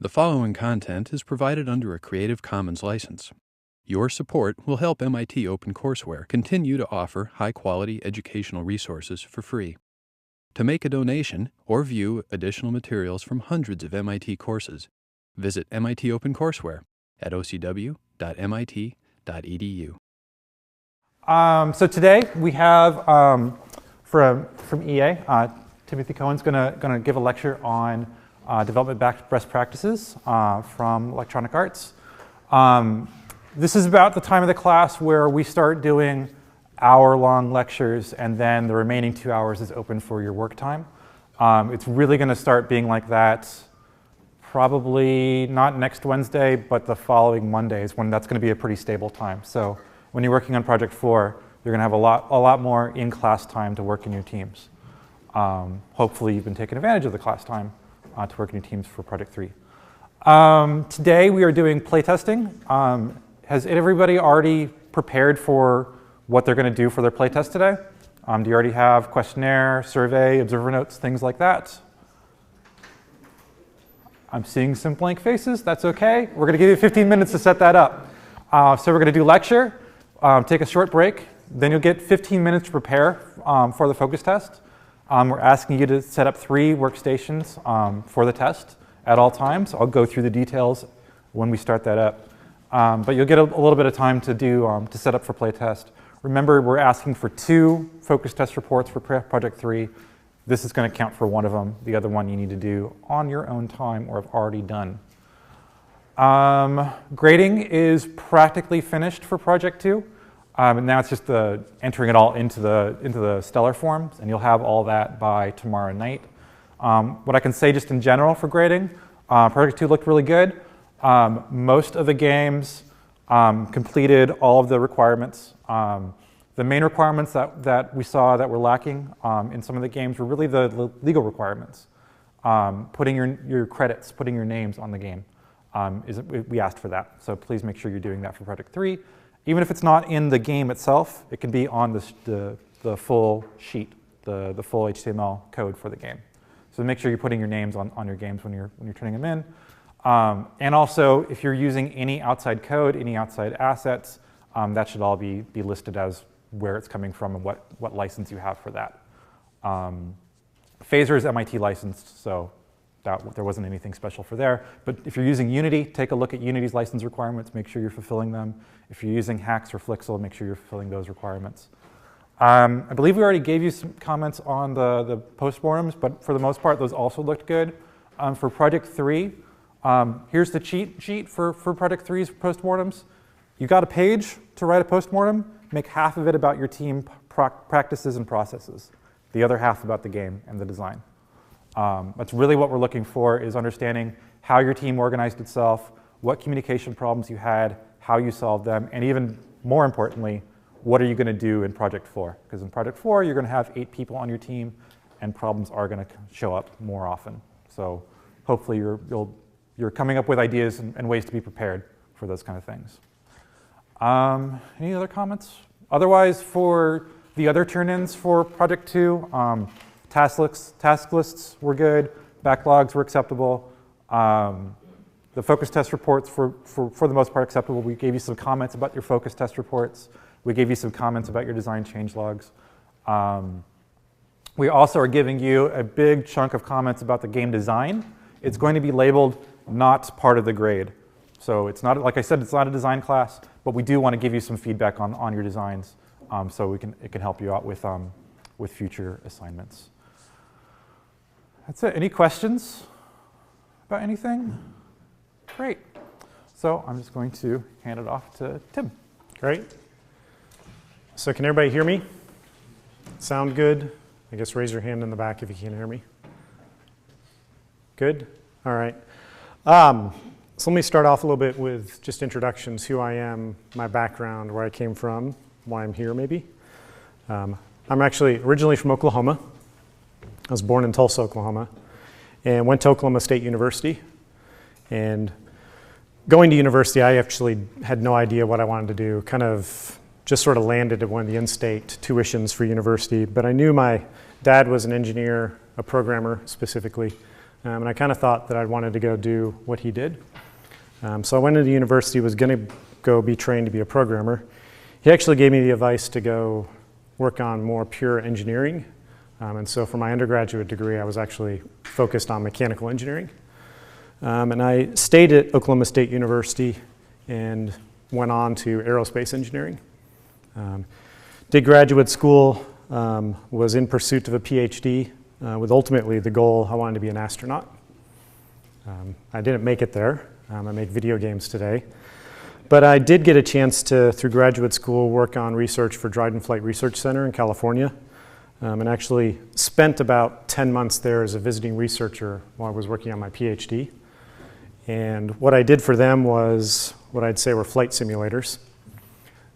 The following content is provided under a Creative Commons license. Your support will help MIT OpenCourseware continue to offer high-quality educational resources for free. To make a donation or view additional materials from hundreds of MIT courses, visit MIT OpenCourseware at ocw.mit.edu. So today we have from EA, Timothy Cohen's going to give a lecture on development best practices from Electronic Arts. This is about the time of the class where we start doing hour-long lectures, and then the remaining 2 hours is open for your work time. It's really going to start being like that probably not next Wednesday, but the following Monday is when that's going to be a pretty stable time. So when you're working on Project 4, you're going to have a lot more in-class time to work in your teams. Hopefully you've been taking advantage of the class time to work in your teams for Project 3. Today we are doing playtesting. Has everybody already prepared for what they're going to do for their playtest today? Do you already have questionnaire, survey, observer notes, things like that? I'm seeing some blank faces. That's OK. We're going to give you 15 minutes to set that up. So we're going to do lecture, take a short break. Then you'll get 15 minutes to prepare for the focus test. We're asking you to set up 3 workstations for the test at all times. I'll go through the details when we start that up. But you'll get a little bit of time to do to set up for playtest. Remember, we're asking for 2 focus test reports for Project 3. This is going to count for one of them. The other one you need to do on your own time or have already done. Grading is practically finished for Project 2. And now it's just entering it all into the Stellar forms, and you'll have all that by tomorrow night. What I can say just in general for grading, Project 2 looked really good. Most of the games completed all of the requirements. The main requirements that we saw that were lacking in some of the games were really the legal requirements. Putting your credits, putting your names on the game. We asked for that, so please make sure you're doing that for Project 3. Even if it's not in the game itself, it can be on the full sheet, the full HTML code for the game. So make sure you're putting your names on your games when you're turning them in. And also, if you're using any outside code, any outside assets, that should all be listed as where it's coming from and what license you have for that. Phaser is MIT licensed, so there wasn't anything special for there. But if you're using Unity, take a look at Unity's license requirements, make sure you're fulfilling them. If you're using Hax or Flixel, make sure you're fulfilling those requirements. I believe we already gave you some comments on the postmortems, but for the most part, those also looked good. For Project 3, here's the cheat sheet for Project 3's postmortems. You got a page to write a postmortem, make half of it about your team practices and processes, the other half about the game and the design. That's really what we're looking for, is understanding how your team organized itself, what communication problems you had, how you solved them, and even more importantly, what are you going to do in Project 4? Because in Project 4, you're going to have 8 people on your team, and problems are going to show up more often. So hopefully you're coming up with ideas and ways to be prepared for those kind of things. Any other comments? Otherwise, for the other turn-ins for Project 2, task lists were good, backlogs were acceptable. The focus test reports for the most part acceptable. We gave you some comments about your focus test reports. We gave you some comments about your design changelogs. We also are giving you a big chunk of comments about the game design. It's going to be labeled not part of the grade. So it's not, like I said, it's not a design class, but we do want to give you some feedback on your designs so it can help you out with future assignments. That's it. Any questions about anything? Great. So I'm just going to hand it off to Tim. Great. So can everybody hear me? Sound good? I guess raise your hand in the back if you can hear me. Good? All right. So let me start off a little bit with just introductions, who I am, my background, where I came from, why I'm here maybe. I'm actually originally from Oklahoma. I was born in Tulsa, Oklahoma, and went to Oklahoma State University. And going to university, I actually had no idea what I wanted to do, kind of just sort of landed at one of the in-state tuitions for university. But I knew my dad was an engineer, a programmer specifically, and I kind of thought that I wanted to go do what he did. So I went into university, was going to go be trained to be a programmer. He actually gave me the advice to go work on more pure engineering. And so for my undergraduate degree, I was actually focused on mechanical engineering. And I stayed at Oklahoma State University and went on to aerospace engineering. Did graduate school, was in pursuit of a PhD with ultimately the goal I wanted to be an astronaut. I didn't make it there. I make video games today. But I did get a chance to, through graduate school, work on research for Dryden Flight Research Center in California, and actually spent about 10 months there as a visiting researcher while I was working on my PhD. And what I did for them was what I'd say were flight simulators,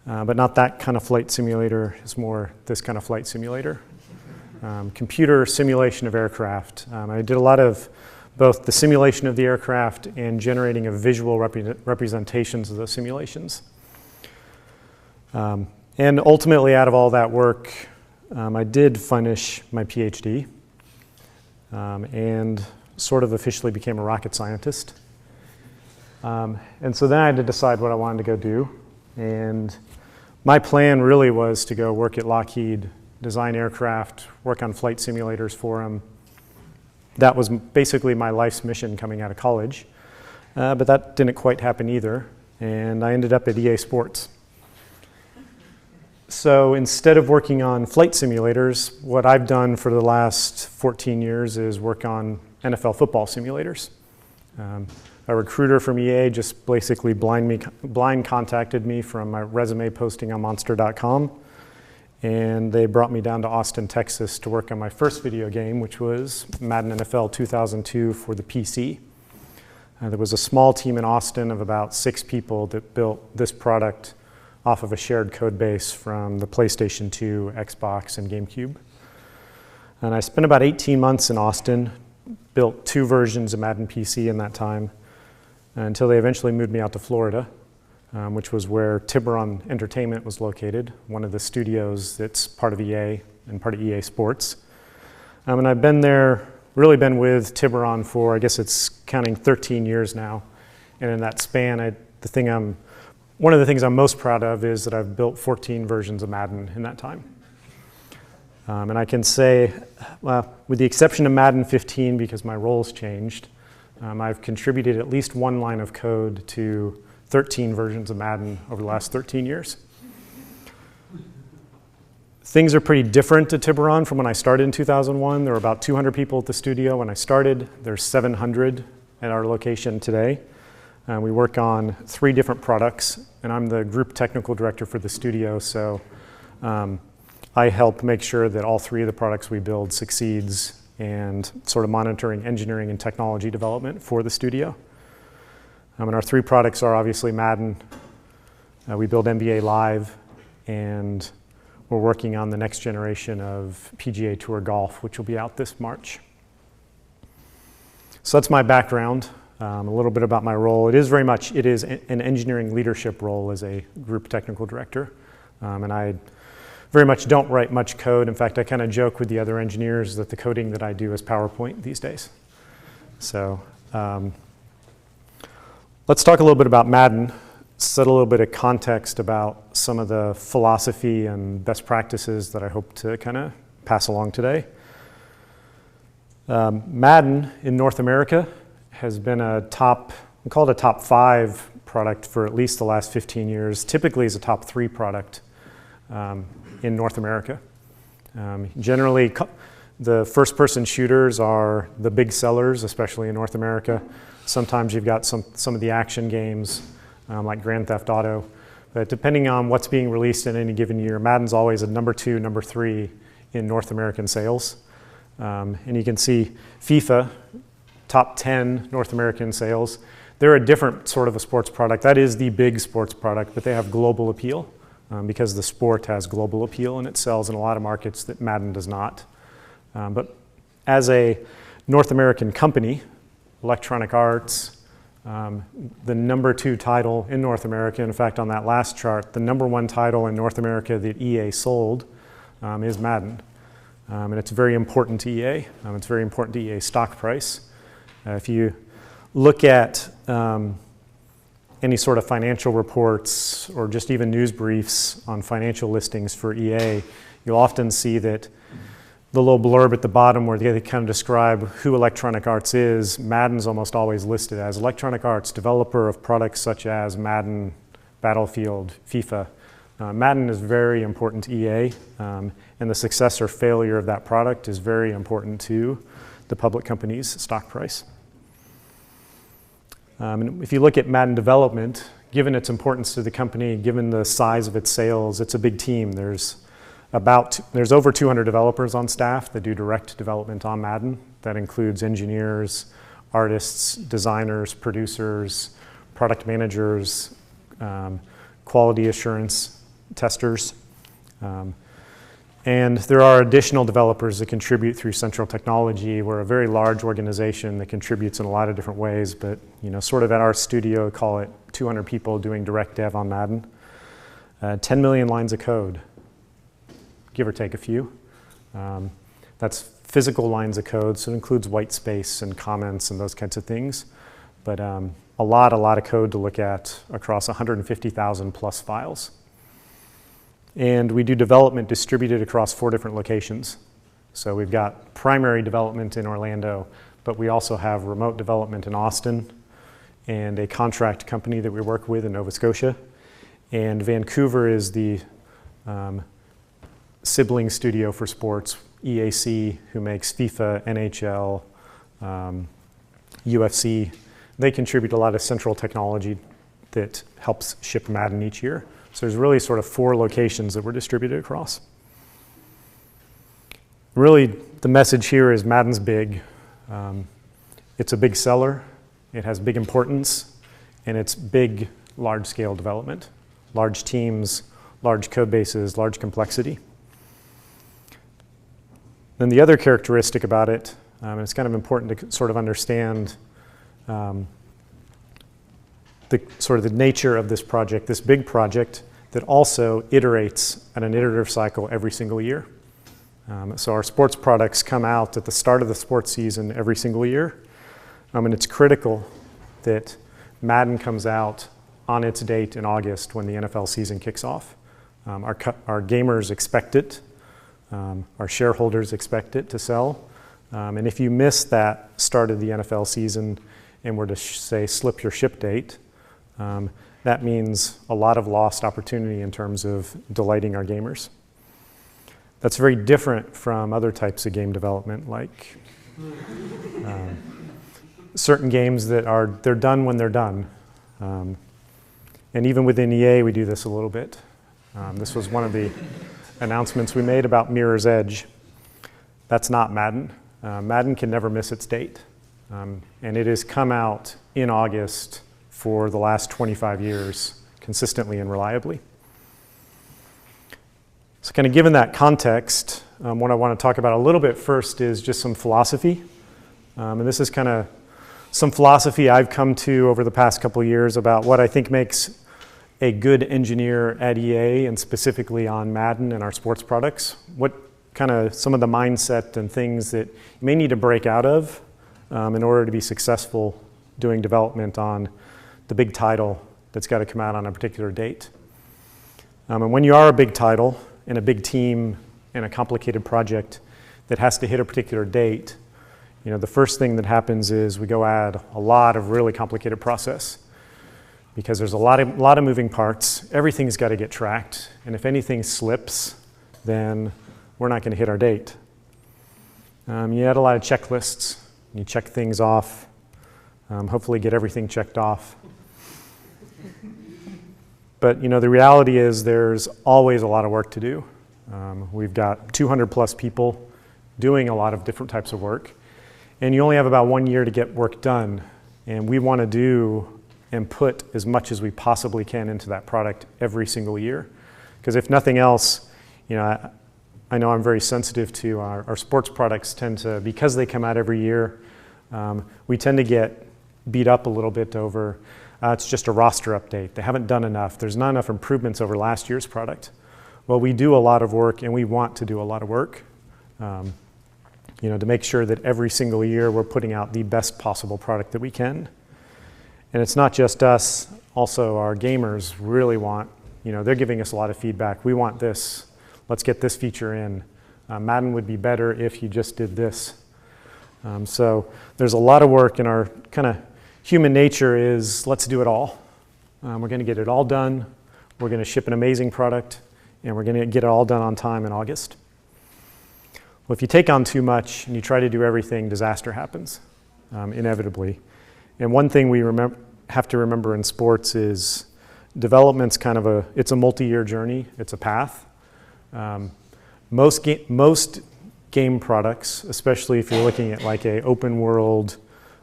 but not that kind of flight simulator. It's more this kind of flight simulator. Computer simulation of aircraft. I did a lot of both the simulation of the aircraft and generating of visual representations of those simulations. And ultimately, out of all that work, I did finish my PhD and sort of officially became a rocket scientist. And so then I had to decide what I wanted to go do. And my plan really was to go work at Lockheed, design aircraft, work on flight simulators for them. That was basically my life's mission coming out of college. But that didn't quite happen either. And I ended up at EA Sports. So instead of working on flight simulators, what I've done for the last 14 years is work on NFL football simulators. A recruiter from EA just basically blind contacted me from my resume posting on monster.com. And they brought me down to Austin, Texas to work on my first video game, which was Madden NFL 2002 for the PC. There was a small team in Austin of about 6 people that built this product off of a shared code base from the PlayStation 2, Xbox, and GameCube. And I spent about 18 months in Austin, built 2 versions of Madden PC in that time, until they eventually moved me out to Florida, which was where Tiburon Entertainment was located, one of the studios that's part of EA and part of EA Sports. And I've been there, really been with Tiburon for, I guess it's counting 13 years now. And in that span, one of the things I'm most proud of is that I've built 14 versions of Madden in that time. And I can say, with the exception of Madden 15, because my role's changed, I've contributed at least 1 line of code to 13 versions of Madden over the last 13 years. Things are pretty different at Tiburon from when I started in 2001. There were about 200 people at the studio when I started. There's 700 at our location today. We work on 3 different products, and I'm the group technical director for the studio, so I help make sure that all 3 of the products we build succeeds and sort of monitoring engineering and technology development for the studio. And our 3 products are obviously Madden, we build NBA Live, and we're working on the next generation of PGA Tour Golf, which will be out this March. So that's my background. A little bit about my role. It is an engineering leadership role as a group technical director. And I very much don't write much code. In fact, I kind of joke with the other engineers that the coding that I do is PowerPoint these days. So let's talk a little bit about Madden, set a little bit of context about some of the philosophy and best practices that I hope to kind of pass along today. Madden in North America has been we call it a top 5 product for at least the last 15 years. Typically is a top 3 product in North America. Generally, the first-person shooters are the big sellers, especially in North America. Sometimes you've got some of the action games like Grand Theft Auto. But depending on what's being released in any given year, Madden's always a number 2, number 3 in North American sales. And you can see FIFA, top 10 North American sales. They're a different sort of a sports product. That is the big sports product, but they have global appeal because the sport has global appeal and it sells in a lot of markets that Madden does not. But as a North American company, Electronic Arts, the number 2 title in North America, in fact on that last chart, the number 1 title in North America that EA sold is Madden. And it's very important to EA. It's very important to EA's stock price. If you look at any sort of financial reports or just even news briefs on financial listings for EA, you'll often see that the little blurb at the bottom where they kind of describe who Electronic Arts is, Madden's almost always listed as Electronic Arts, developer of products such as Madden, Battlefield, FIFA. Madden is very important to EA, and the success or failure of that product is very important to the public company's stock price. And if you look at Madden development, given its importance to the company, given the size of its sales, it's a big team. There's over 200 developers on staff that do direct development on Madden. That includes engineers, artists, designers, producers, product managers, quality assurance testers. And there are additional developers that contribute through Central Technology. We're a very large organization that contributes in a lot of different ways, but sort of at our studio, call it 200 people doing direct dev on Madden. 10 million lines of code, give or take a few. That's physical lines of code, so it includes white space and comments and those kinds of things. But a lot of code to look at across 150,000 plus files. And we do development distributed across 4 different locations. So we've got primary development in Orlando, but we also have remote development in Austin and a contract company that we work with in Nova Scotia. And Vancouver is the sibling studio for sports, EAC, who makes FIFA, NHL, UFC. They contribute a lot of central technology that helps ship Madden each year. So there's really sort of 4 locations that we're distributed across. Really, the message here is Madden's big. It's a big seller. It has big importance, and it's big, large-scale development. Large teams, large code bases, large complexity. Then the other characteristic about it, and it's kind of important to sort of understand the nature of this project, this big project that also iterates at an iterative cycle every single year. So our sports products come out at the start of the sports season every single year. And it's critical that Madden comes out on its date in August when the NFL season kicks off. Our gamers expect it. Our shareholders expect it to sell. And if you miss that start of the NFL season and were to say slip your ship date, that means a lot of lost opportunity in terms of delighting our gamers. That's very different from other types of game development, like certain games that they're done when they're done. And even within EA, we do this a little bit. This was one of the announcements we made about Mirror's Edge. That's not Madden. Madden can never miss its date. And it has come out in August for the last 25 years, consistently and reliably. So kind of given that context, what I want to talk about a little bit first is just some philosophy. And this is kind of some philosophy I've come to over the past couple of years about what I think makes a good engineer at EA, and specifically on Madden and our sports products. What kind of some of the mindset and things that you may need to break out of in order to be successful doing development on the big title that's got to come out on a particular date. And when you are a big title and a big team and a complicated project that has to hit a particular date, the first thing that happens is we go add a lot of really complicated process because there's a lot of moving parts. Everything's got to get tracked, and if anything slips, then we're not going to hit our date. You add a lot of checklists. You check things off, hopefully get everything checked off. But the reality is there's always a lot of work to do. We've got 200 plus people doing a lot of different types of work, and you only have about 1 year to get work done. And we want to do and put as much as we possibly can into that product every single year. Because if nothing else, I know I'm very sensitive to our sports products tend to, because they come out every year, we tend to get beat up a little bit over, it's just a roster update. They haven't done enough. There's not enough improvements over last year's product. Well, we do a lot of work, and we want to do a lot of work. to make sure that every single year we're putting out the best possible product that we can. And it's not just us, also our gamers really want, they're giving us a lot of feedback. We want this, let's get this feature in. Madden would be better if you just did this. So there's a lot of work, and our kind of human nature is let's do it all. We're going to get it all done, we're going to ship an amazing product, and we're going to get it all done on time in August. Well, if you take on too much and you try to do everything, disaster happens, inevitably. And one thing we have to remember in sports is development's kind of it's a multi-year journey, it's a path. Most game products, especially if you're looking at like a open world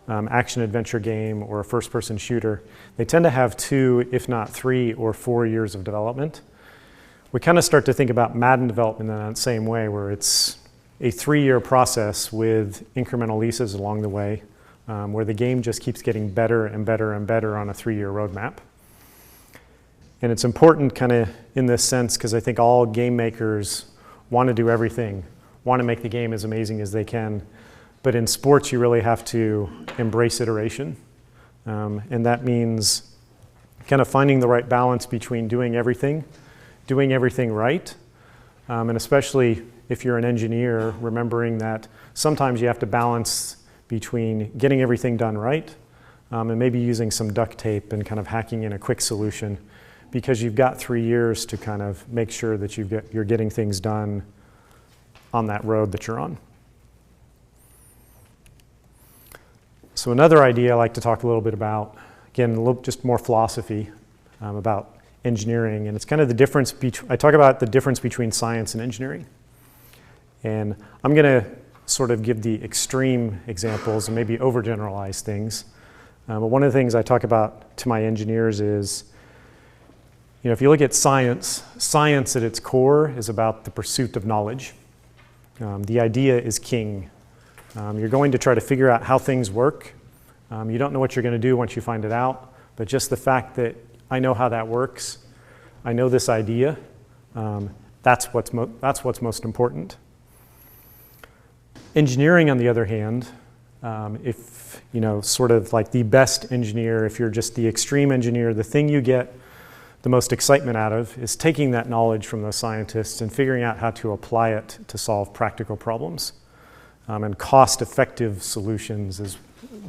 action-adventure game or a first-person shooter, they tend to have 2, if not 3 or 4 years of development. We kind of start to think about Madden development in that same way, where it's a 3-year process with incremental leases along the way, where the game just keeps getting better and better and better on a 3-year roadmap. And it's important kind of in this sense because I think all game makers want to do everything, want to make the game as amazing as they can. But in sports, you really have to embrace iteration. And that means kind of finding the right balance between doing everything right, and especially if you're an engineer, remembering that sometimes you have to balance between getting everything done right and maybe using some duct tape and kind of hacking in a quick solution, because you've got 3 years to kind of make sure that you're getting things done on that road that you're on. So another idea I like to talk a little bit about, again, just more philosophy about engineering, and it's kind of the difference I talk about the difference between science and engineering. And I'm going to sort of give the extreme examples and maybe overgeneralize things. But one of the things I talk about to my engineers is, if you look at science at its core is about the pursuit of knowledge. The idea is king. You're going to try to figure out how things work. You don't know what you're going to do once you find it out, but just the fact that I know how that works, I know this idea, that's what's most important. Engineering, on the other hand, if sort of like the best engineer, if you're just the extreme engineer, the thing you get the most excitement out of is taking that knowledge from those scientists and figuring out how to apply it to solve practical problems. And cost-effective solutions is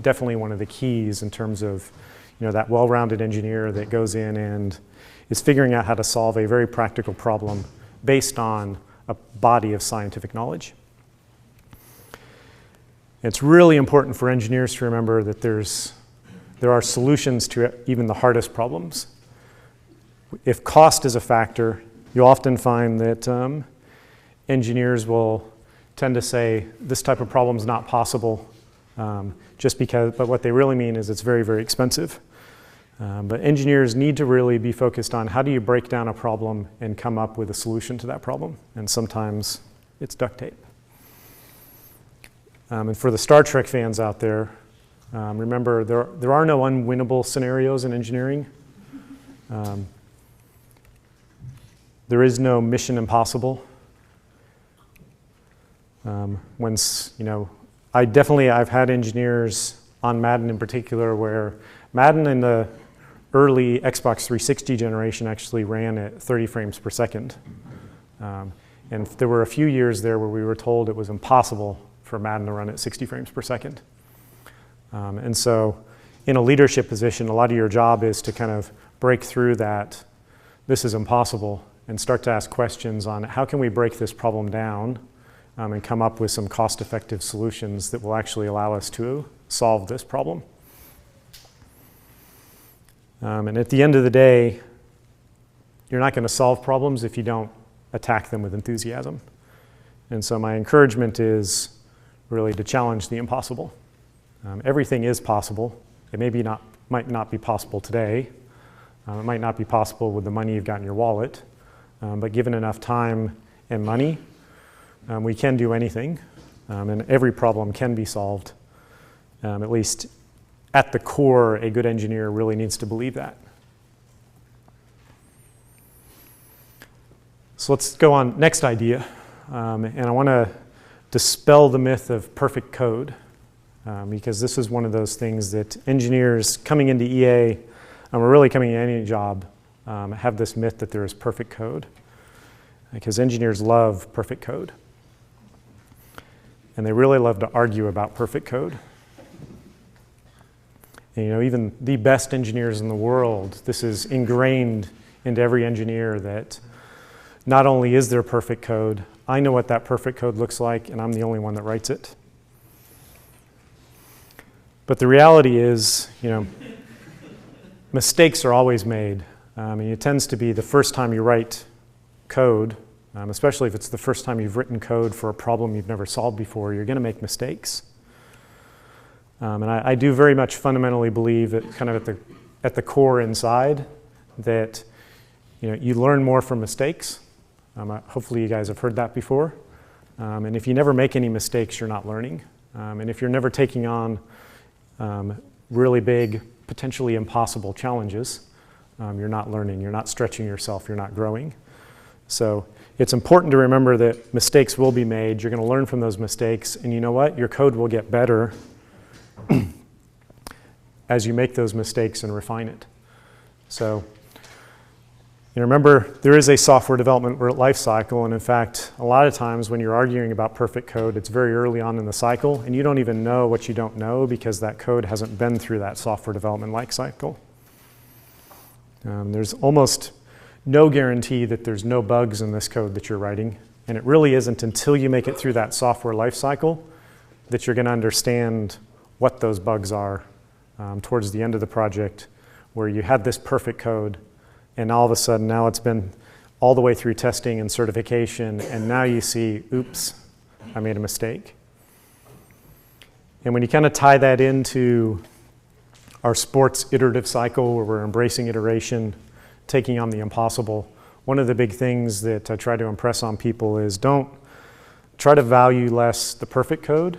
definitely one of the keys in terms of that well-rounded engineer that goes in and is figuring out how to solve a very practical problem based on a body of scientific knowledge. It's really important for engineers to remember that there are solutions to even the hardest problems. If cost is a factor, you'll often find that engineers will tend to say this type of problem is not possible, but what they really mean is it's very, very expensive. But engineers need to really be focused on how do you break down a problem and come up with a solution to that problem, and sometimes it's duct tape. And for the Star Trek fans out there, remember there are no unwinnable scenarios in engineering. There is no mission impossible. I've had engineers on Madden in particular where Madden in the early Xbox 360 generation actually ran at 30 frames per second. And there were a few years there where we were told it was impossible for Madden to run at 60 frames per second. And so in a leadership position, a lot of your job is to kind of break through that this is impossible and start to ask questions on how can we break this problem down and come up with some cost-effective solutions that will actually allow us to solve this problem. And at the end of the day, you're not going to solve problems if you don't attack them with enthusiasm. And so my encouragement is really to challenge the impossible. Everything is possible. It might not be possible today. It might not be possible with the money you've got in your wallet. But given enough time and money, we can do anything. And every problem can be solved. At least at the core, a good engineer really needs to believe that. So let's go on, next idea. And I want to dispel the myth of perfect code, because this is one of those things that engineers coming into EA, or really coming into any job, have this myth that there is perfect code, because engineers love perfect code. And they really love to argue about perfect code. And, you know, even the best engineers in the world, this is ingrained into every engineer that not only is there perfect code, I know what that perfect code looks like, and I'm the only one that writes it. But the reality is, you know, mistakes are always made. And it tends to be the first time you write code, especially if it's the first time you've written code for a problem you've never solved before, you're going to make mistakes. And I do very much fundamentally believe that kind of at the core inside that, you know, you learn more from mistakes. Hopefully you guys have heard that before. And if you never make any mistakes, you're not learning. And if you're never taking on really big, potentially impossible challenges, you're not learning, you're not stretching yourself, you're not growing. So it's important to remember that mistakes will be made. You're going to learn from those mistakes, and you know what? Your code will get better as you make those mistakes and refine it. So you know, remember, there is a software development life cycle, and in fact, a lot of times when you're arguing about perfect code, it's very early on in the cycle, and you don't even know what you don't know because that code hasn't been through that software development life cycle. There's almost no guarantee that there's no bugs in this code that you're writing, and it really isn't until you make it through that software life cycle that you're going to understand what those bugs are towards the end of the project, where you had this perfect code, and all of a sudden now it's been all the way through testing and certification, and now you see, oops, I made a mistake. And when you kind of tie that into our sports iterative cycle, where we're embracing iteration, taking on the impossible, one of the big things that I try to impress on people is don't try to value less the perfect code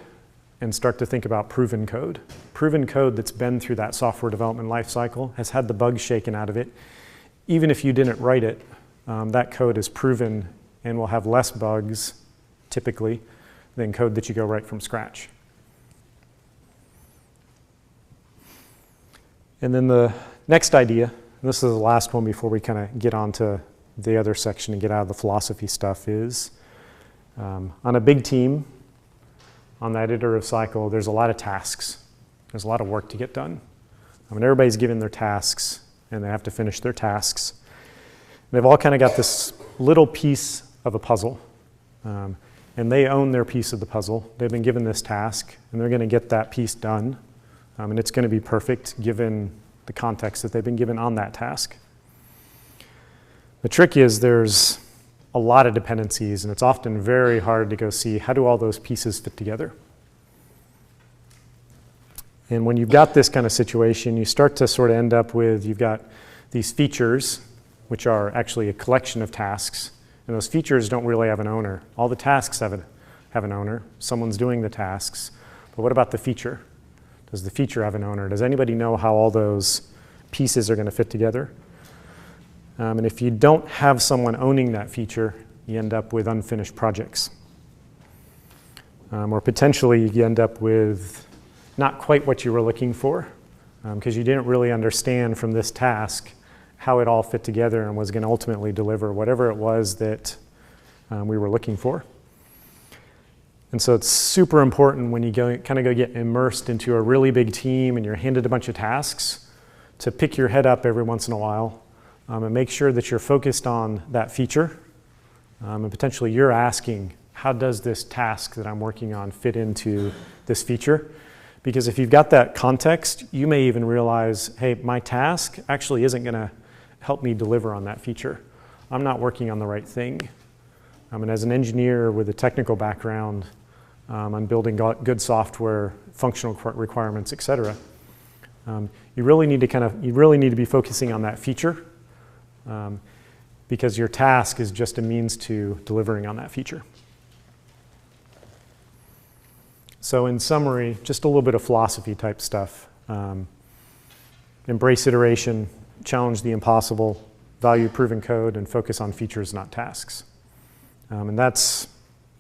and start to think about proven code. Proven code that's been through that software development life cycle, has had the bugs shaken out of it. Even if you didn't write it, that code is proven and will have less bugs, typically, than code that you go write from scratch. And then the next idea, and this is the last one before we kind of get on to the other section and get out of the philosophy stuff, is on a big team, on that iterative cycle, there's a lot of tasks. There's a lot of work to get done. I mean, everybody's given their tasks, and they have to finish their tasks. They've all kind of got this little piece of a puzzle, and they own their piece of the puzzle. They've been given this task, and they're going to get that piece done, and it's going to be perfect given the context that they've been given on that task. The trick is there's a lot of dependencies, and it's often very hard to go see how do all those pieces fit together. And when you've got this kind of situation, you start to sort of end up with, you've got these features, which are actually a collection of tasks, and those features don't really have an owner. All the tasks have an owner. Someone's doing the tasks. But what about the feature? Does the feature have an owner? Does anybody know how all those pieces are going to fit together? And if you don't have someone owning that feature, you end up with unfinished projects. Or potentially you end up with not quite what you were looking for, because you didn't really understand from this task how it all fit together and was going to ultimately deliver whatever it was that we were looking for. And so it's super important when you go get immersed into a really big team and you're handed a bunch of tasks to pick your head up every once in a while and make sure that you're focused on that feature. And potentially you're asking, how does this task that I'm working on fit into this feature? Because if you've got that context, you may even realize, hey, my task actually isn't going to help me deliver on that feature. I'm not working on the right thing. And as an engineer with a technical background, I'm building good software, functional requirements, et cetera. You really need to be focusing on that feature because your task is just a means to delivering on that feature. So in summary, just a little bit of philosophy type stuff. Embrace iteration, challenge the impossible, value proven code, and focus on features, not tasks. And that's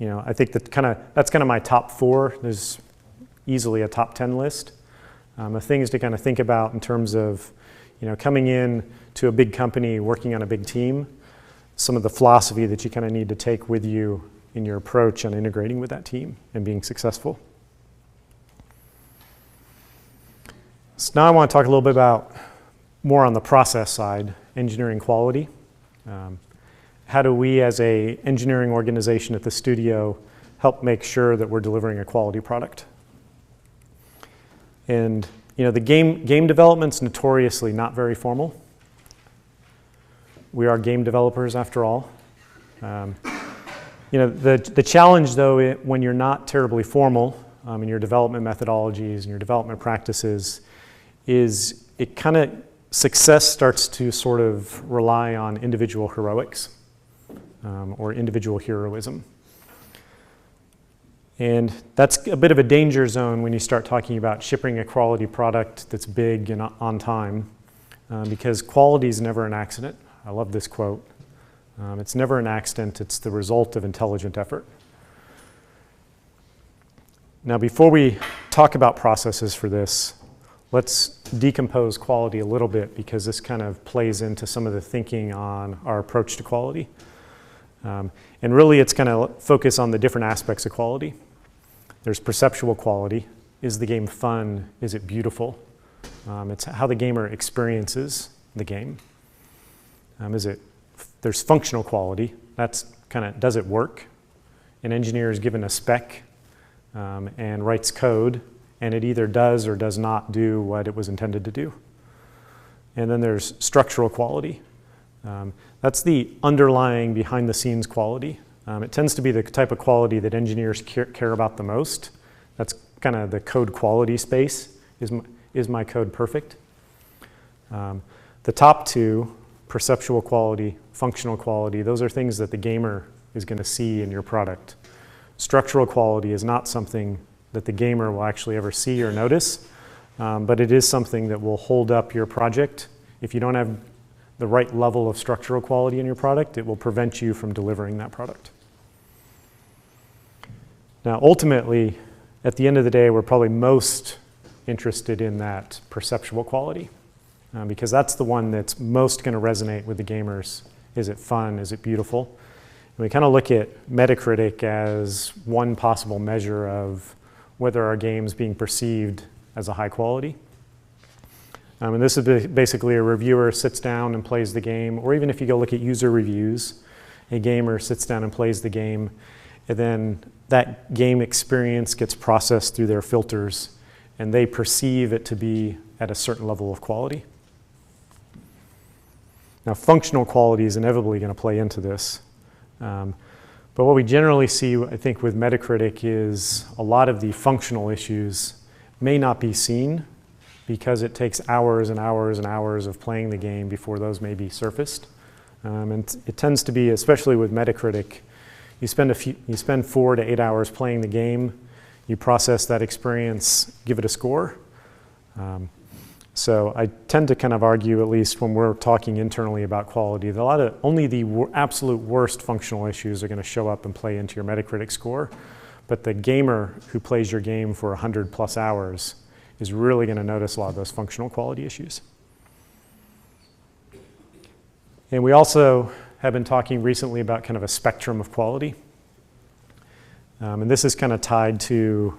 I think that's kind of my top 4. There's easily a top 10 list of things to kind of think about in terms of, coming in to a big company, working on a big team, some of the philosophy that you kind of need to take with you in your approach on integrating with that team and being successful. So now I want to talk a little bit about more on the process side, engineering quality. How do we as an engineering organization at the studio help make sure that we're delivering a quality product? And the game development's notoriously not very formal. We are game developers after all. The challenge though, when you're not terribly formal in your development methodologies and your development practices, is it kind of success starts to sort of rely on individual heroics or individual heroism. And that's a bit of a danger zone when you start talking about shipping a quality product that's big and on time, because quality is never an accident. I love this quote. It's never an accident, it's the result of intelligent effort. Now, before we talk about processes for this, let's decompose quality a little bit, because this kind of plays into some of the thinking on our approach to quality. And really, it's going to focus on the different aspects of quality. There's perceptual quality. Is the game fun? Is it beautiful? It's how the gamer experiences the game. There's functional quality. That's kind of, does it work? An engineer is given a spec and writes code, and it either does or does not do what it was intended to do. And then there's structural quality. That's the underlying behind-the-scenes quality. It tends to be the type of quality that engineers care about the most. That's kind of the code quality space. Is my code perfect? The top 2, perceptual quality, functional quality, those are things that the gamer is going to see in your product. Structural quality is not something that the gamer will actually ever see or notice, but it is something that will hold up your project. If you don't have the right level of structural quality in your product, it will prevent you from delivering that product. Now, ultimately, at the end of the day, we're probably most interested in that perceptual quality, because that's the one that's most going to resonate with the gamers. Is it fun? Is it beautiful? And we kind of look at Metacritic as one possible measure of whether our game's being perceived as a high quality. And this is basically a reviewer sits down and plays the game, or even if you go look at user reviews, a gamer sits down and plays the game, and then that game experience gets processed through their filters, and they perceive it to be at a certain level of quality. Now, functional quality is inevitably going to play into this. But what we generally see, I think, with Metacritic is a lot of the functional issues may not be seen because it takes hours and hours and hours of playing the game before those may be surfaced. And it tends to be, especially with Metacritic, you spend 4 to 8 hours playing the game, you process that experience, give it a score. So I tend to kind of argue, at least when we're talking internally about quality, that only the absolute worst functional issues are going to show up and play into your Metacritic score. But the gamer who plays your game for 100 plus hours is really going to notice a lot of those functional quality issues. And we also have been talking recently about kind of a spectrum of quality. And this is kind of tied to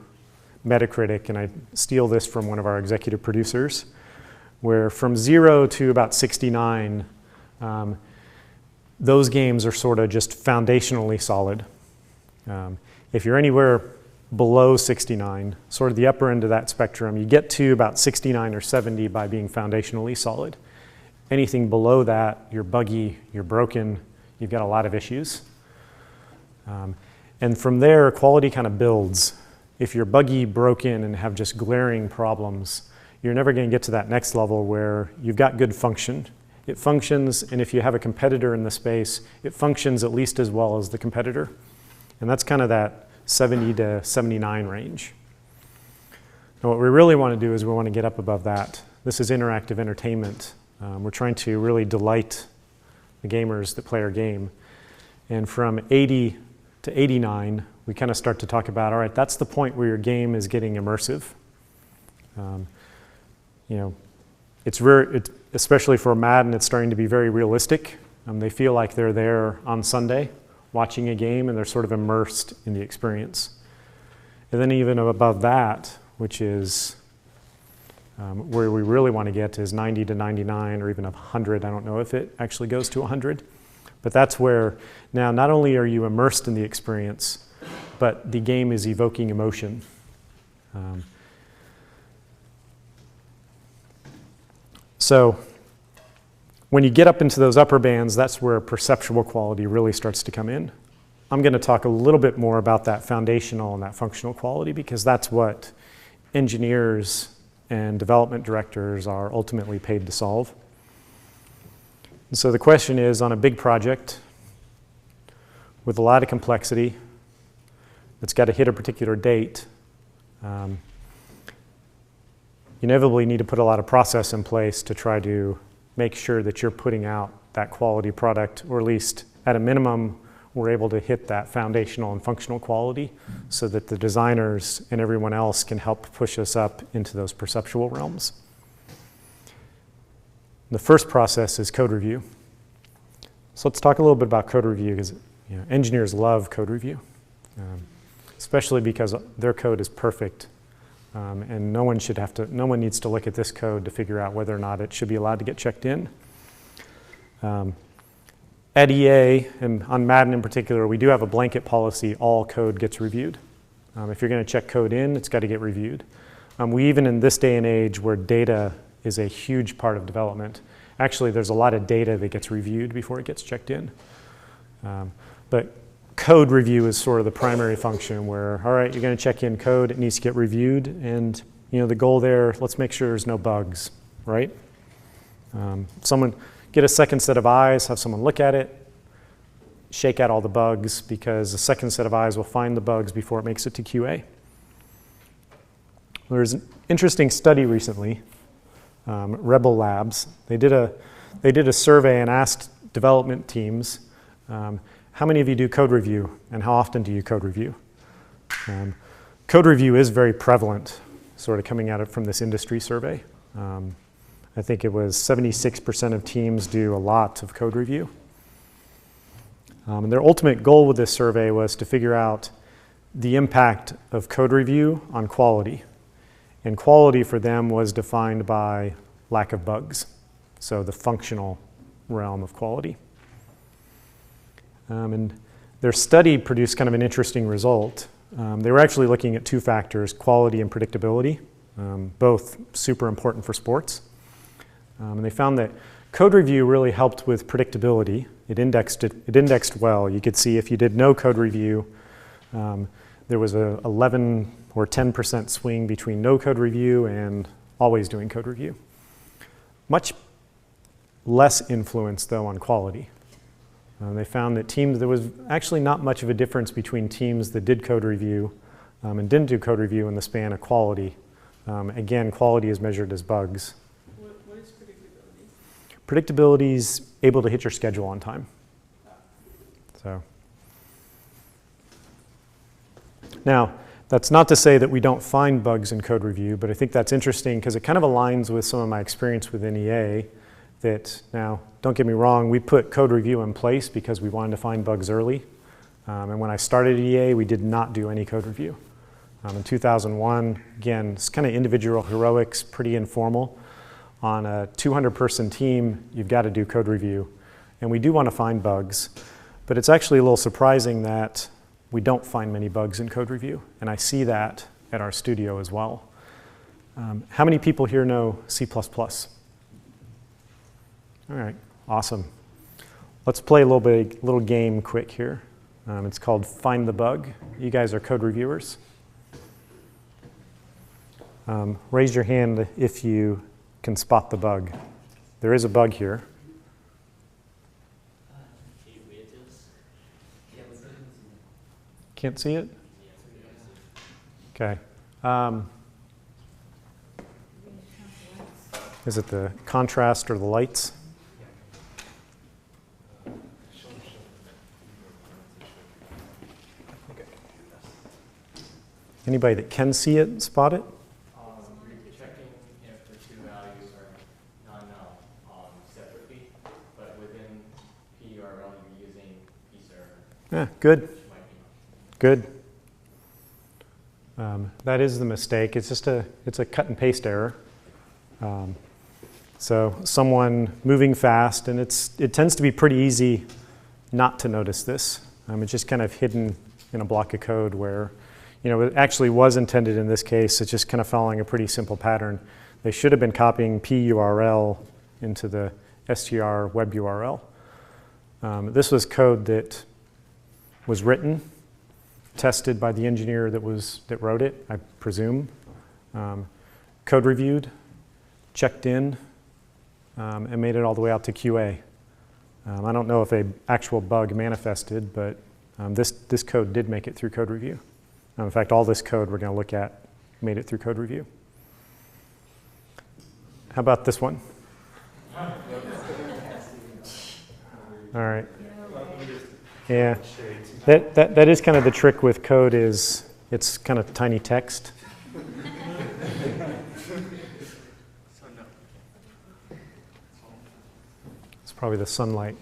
Metacritic, and I steal this from one of our executive producers, where from 0 to about 69, those games are sort of just foundationally solid. If you're anywhere below 69, sort of the upper end of that spectrum, you get to about 69 or 70 by being foundationally solid. Anything below that, you're buggy, you're broken, you've got a lot of issues. And from there, quality kind of builds. If you're buggy, broken, and have just glaring problems, you're never going to get to that next level where you've got good function. It functions, and if you have a competitor in the space, it functions at least as well as the competitor. And that's kind of that 70 to 79 range. Now, what we really want to do is we want to get up above that. This is interactive entertainment. We're trying to really delight the gamers that play our game. And from 80 to 89, we kind of start to talk about, all right, that's the point where your game is getting immersive. It's especially for Madden, it's starting to be very realistic. They feel like they're there on Sunday watching a game, and they're sort of immersed in the experience. And then even above that, which is where we really want to get, is 90 to 99 or even 100. I don't know if it actually goes to 100. But that's where now not only are you immersed in the experience, but the game is evoking emotion. So when you get up into those upper bands, that's where perceptual quality really starts to come in. I'm going to talk a little bit more about that foundational and that functional quality, because that's what engineers and development directors are ultimately paid to solve. And so the question is, on a big project with a lot of complexity, that's got to hit a particular date, you inevitably need to put a lot of process in place to try to make sure that you're putting out that quality product, or at least at a minimum, we're able to hit that foundational and functional quality so that the designers and everyone else can help push us up into those perceptual realms. The first process is code review. So let's talk a little bit about code review, because engineers love code review, especially because their code is perfect. And no one needs to look at this code to figure out whether or not it should be allowed to get checked in. At EA, and on Madden in particular, we do have a blanket policy: all code gets reviewed. If you're going to check code in, it's got to get reviewed. We even in this day and age where data is a huge part of development, actually there's a lot of data that gets reviewed before it gets checked in. But code review is sort of the primary function where, all right, you're going to check in code, it needs to get reviewed, and the goal there, let's make sure there's no bugs, right? Someone get a second set of eyes, have someone look at it, shake out all the bugs, because the second set of eyes will find the bugs before it makes it to QA. There's an interesting study recently, Rebel Labs. They did a survey and asked development teams, how many of you do code review, and how often do you code review? Code review is very prevalent, sort of coming at it from this industry survey. I think it was 76% of teams do a lot of code review. And their ultimate goal with this survey was to figure out the impact of code review on quality. And quality for them was defined by lack of bugs, so the functional realm of quality. And their study produced kind of an interesting result. They were actually looking at two factors: quality and predictability, both super important for sports. And they found that code review really helped with predictability. It indexed well. You could see if you did no code review, there was a 11 or 10% swing between no code review and always doing code review. Much less influence, though, on quality. They found that there was actually not much of a difference between teams that did code review and didn't do code review in the span of quality. Again, quality is measured as bugs. What is predictability? Predictability is able to hit your schedule on time. So now, that's not to say that we don't find bugs in code review, but I think that's interesting because it kind of aligns with some of my experience within EA. That now, don't get me wrong, we put code review in place because we wanted to find bugs early. And when I started at EA, we did not do any code review. In 2001, again, it's kind of individual heroics, pretty informal. On a 200-person team, you've got to do code review. And we do want to find bugs. But it's actually a little surprising that we don't find many bugs in code review. And I see that at our studio as well. How many people here know C++? All right, awesome. Let's play a little game quick here. It's called Find the Bug. You guys are code reviewers. Raise your hand if you can spot the bug. There is a bug here. Can't see it? Okay. Is it the contrast or the lights? Anybody that can see it, spot it? You're checking if the two values are non-null separately, but within PURL you're using pserver. Yeah, good. Which might be Good. That is the mistake. It's just it's a cut and paste error. So someone moving fast, and it tends to be pretty easy not to notice this. It's just kind of hidden in a block of code where, it actually was intended in this case. It's just kind of following a pretty simple pattern. They should have been copying PURL into the str web URL. This was code that was written, tested by the engineer that wrote it, I presume. Code reviewed, checked in, and made it all the way out to QA. I don't know if an actual bug manifested, but this code did make it through code review. In fact, all this code we're going to look at made it through code review. How about this one? All right. Yeah, that is kind of the trick with code is it's kind of tiny text. It's probably the sunlight.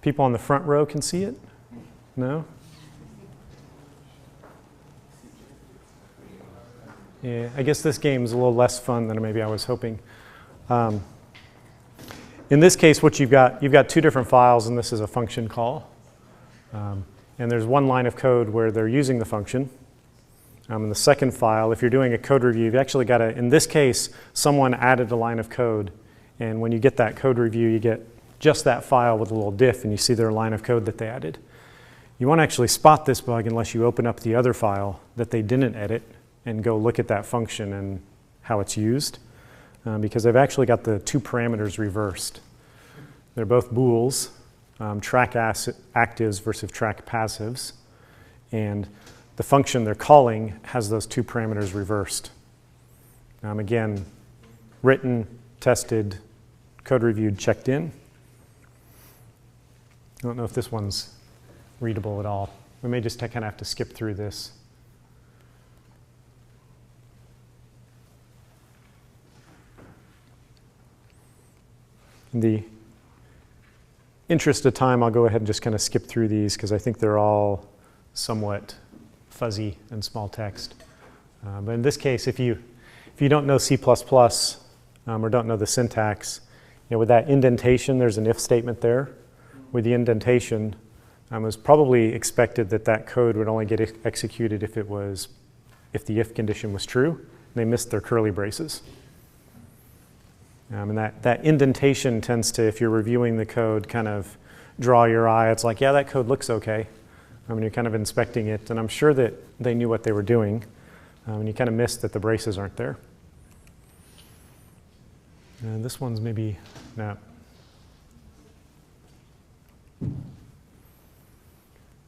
People on the front row can see it? No? Yeah, I guess this game is a little less fun than maybe I was hoping. In this case, what you've got two different files, and this is a function call. And there's one line of code where they're using the function. In the second file, if you're doing a code review, you've actually got to, in this case, someone added a line of code. And when you get that code review, you get just that file with a little diff, and you see their line of code that they added. You won't actually spot this bug unless you open up the other file that they didn't edit and go look at that function and how it's used, because they've actually got the two parameters reversed. They're both bools, track actives versus track passives, and the function they're calling has those two parameters reversed. Again, written, tested, code reviewed, checked in. I don't know if this one's readable at all. We may just kind of have to skip through this. In the interest of time, I'll go ahead and just kind of skip through these because I think they're all somewhat fuzzy and small text. But in this case, if you don't know C++ or don't know the syntax, with that indentation, there's an if statement there. With the indentation, it was probably expected that code would only get executed if the if condition was true. They missed their curly braces. And that indentation tends to, if you're reviewing the code, kind of draw your eye. It's like, yeah, that code looks okay. You're kind of inspecting it, and I'm sure that they knew what they were doing. And you kind of missed that the braces aren't there. And this one's maybe not.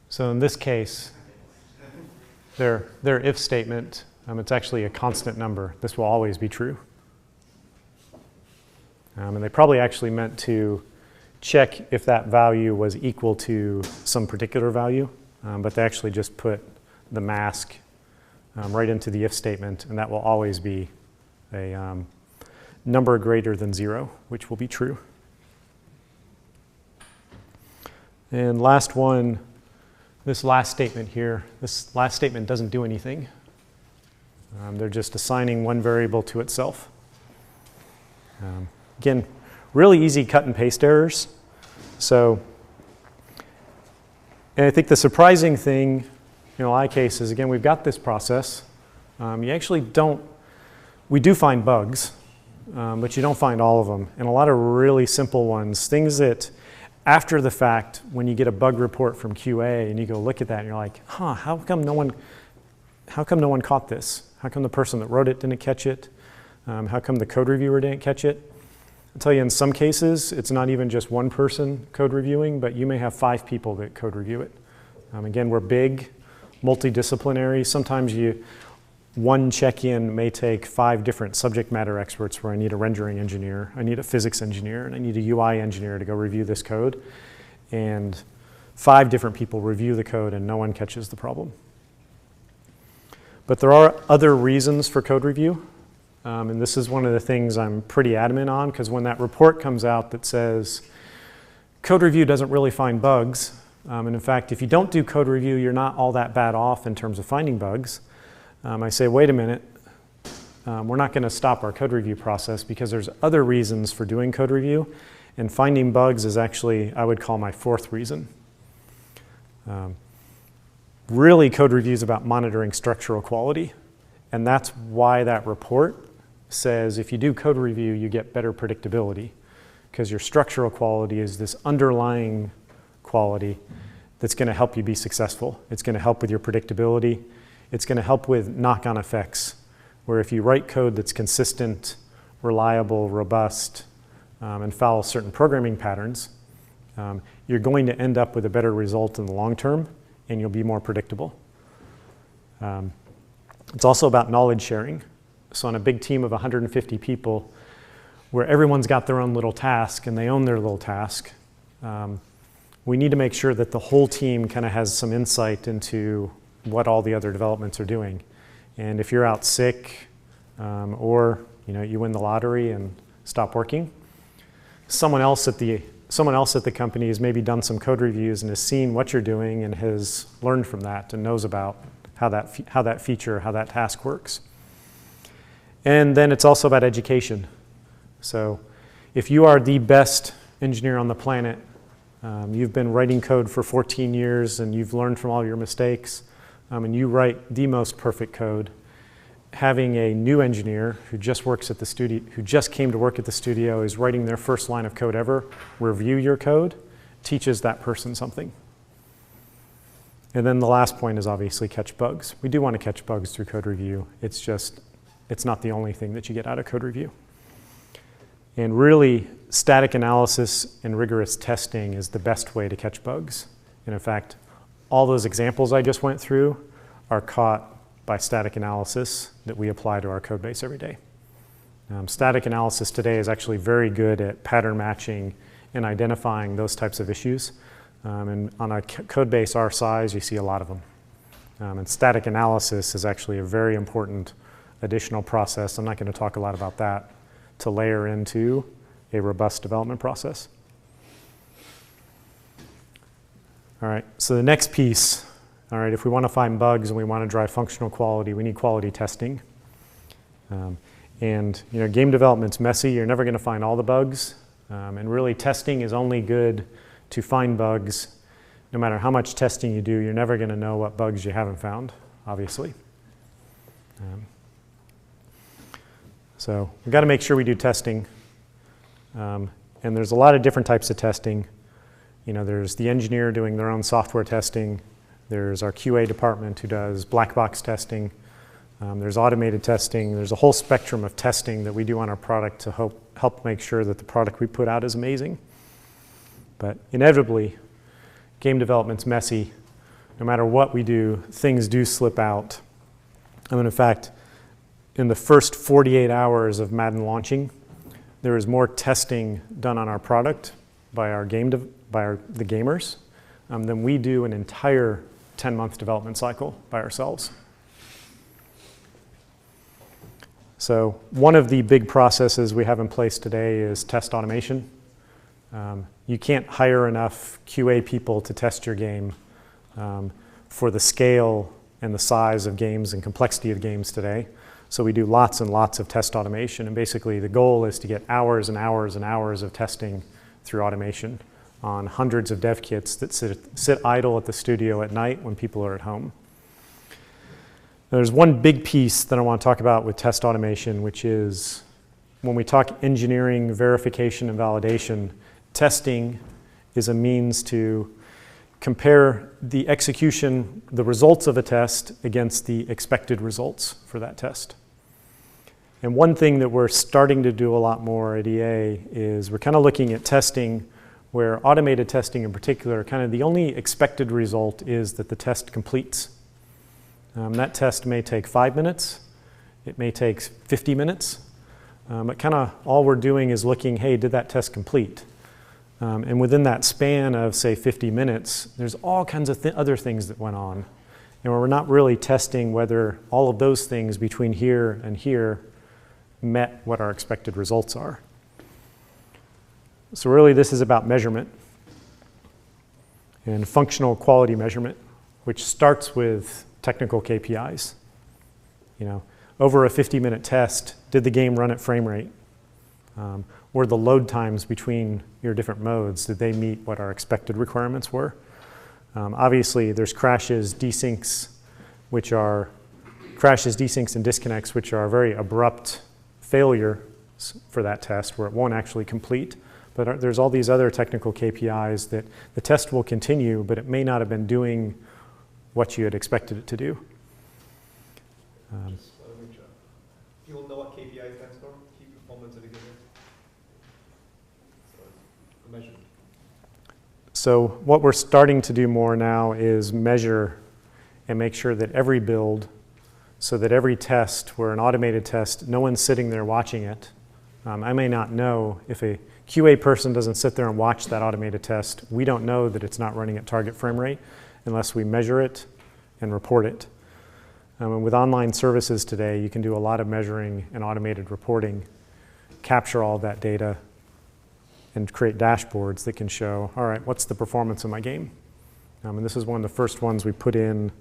So in this case, their if statement, it's actually a constant number. This will always be true. And they probably actually meant to check if that value was equal to some particular value, but they actually just put the mask right into the if statement, and that will always be a number greater than 0, which will be true. And last one, this last statement here, this last statement doesn't do anything. They're just assigning one variable to itself. Again, really easy cut and paste errors. So, and I think the surprising thing in a lot of cases, again, we've got this process. You actually we do find bugs, but you don't find all of them. And a lot of really simple ones, things that after the fact, when you get a bug report from QA and you go look at that and you're like, how come no one caught this? How come the person that wrote it didn't catch it? How come the code reviewer didn't catch it? I'll tell you, in some cases, it's not even just one person code reviewing, but you may have 5 people that code review it. Again, we're big, multidisciplinary. Sometimes one check-in may take 5 different subject matter experts where I need a rendering engineer, I need a physics engineer, and I need a UI engineer to go review this code. And 5 different people review the code and no one catches the problem. But there are other reasons for code review. And this is one of the things I'm pretty adamant on, because when that report comes out that says code review doesn't really find bugs, and in fact, if you don't do code review, you're not all that bad off in terms of finding bugs. I say, wait a minute, we're not going to stop our code review process because there's other reasons for doing code review, and finding bugs is actually, I would call, my 4th reason. Really, code review is about monitoring structural quality, and that's why that report says if you do code review, you get better predictability, because your structural quality is this underlying quality that's going to help you be successful. It's going to help with your predictability. It's going to help with knock-on effects, where if you write code that's consistent, reliable, robust, and follows certain programming patterns, you're going to end up with a better result in the long term, and you'll be more predictable. It's also about knowledge sharing. So on a big team of 150 people, where everyone's got their own little task and they own their little task, we need to make sure that the whole team kind of has some insight into what all the other developments are doing. And if you're out sick, or you win the lottery and stop working, someone else at the company has maybe done some code reviews and has seen what you're doing and has learned from that and knows about how that feature, how that task works. And then it's also about education. So if you are the best engineer on the planet, you've been writing code for 14 years and you've learned from all your mistakes, and you write the most perfect code, having a new engineer who just works at the studio, who just came to work at the studio, is writing their first line of code ever, review your code, teaches that person something. And then the last point is obviously catch bugs. We do want to catch bugs through code review. It's not the only thing that you get out of code review. And really, static analysis and rigorous testing is the best way to catch bugs. And in fact, all those examples I just went through are caught by static analysis that we apply to our code base every day. Static analysis today is actually very good at pattern matching and identifying those types of issues. And on a code base our size, you see a lot of them. And static analysis is actually a very important additional process. I'm not going to talk a lot about that, to layer into a robust development process. All right, so the next piece, all right, if we want to find bugs and we want to drive functional quality, we need quality testing. And game development's messy. You're never going to find all the bugs. And really, testing is only good to find bugs. No matter how much testing you do, you're never going to know what bugs you haven't found, obviously. So we've got to make sure we do testing. And there's a lot of different types of testing. There's the engineer doing their own software testing. There's our QA department who does black box testing. There's automated testing. There's a whole spectrum of testing that we do on our product to help make sure that the product we put out is amazing. But inevitably, game development's messy. No matter what we do, things do slip out. In fact, in the first 48 hours of Madden launching, there is more testing done on our product by the gamers than we do an entire 10-month development cycle by ourselves. So one of the big processes we have in place today is test automation. You can't hire enough QA people to test your game for the scale and the size of games and complexity of games today. So we do lots and lots of test automation, and basically the goal is to get hours and hours and hours of testing through automation on hundreds of dev kits that sit idle at the studio at night when people are at home. There's one big piece that I want to talk about with test automation, which is when we talk engineering, verification, and validation, testing is a means to compare the execution, the results of a test against the expected results for that test. And one thing that we're starting to do a lot more at EA is we're kind of looking at testing where automated testing in particular, kind of the only expected result is that the test completes. That test may take 5 minutes. It may take 50 minutes. But kind of all we're doing is looking, hey, did that test complete? And within that span of, say, 50 minutes, there's all kinds of other things that went on. And we're not really testing whether all of those things between here and here met what our expected results are. So really, this is about measurement and functional quality measurement, which starts with technical KPIs. You know, over a 50-minute test, did the game run at frame rate? Were the load times between your different modes, did they meet what our expected requirements were? Obviously, there's crashes, desyncs, and disconnects, which are very abrupt failure for that test where it won't actually complete. But there's all these other technical KPIs that the test will continue, but it may not have been doing what you had expected it to do. People know what KPI stands for? Key performance indicator. So, measure. So what we're starting to do more now is measure and make sure that every build, so that every test, where an automated test, no one's sitting there watching it. I may not know if a QA person doesn't sit there and watch that automated test. We don't know that it's not running at target frame rate unless we measure it and report it. And with online services today, you can do a lot of measuring and automated reporting, capture all that data, and create dashboards that can show, all right, what's the performance of my game? And this is one of the first ones we put in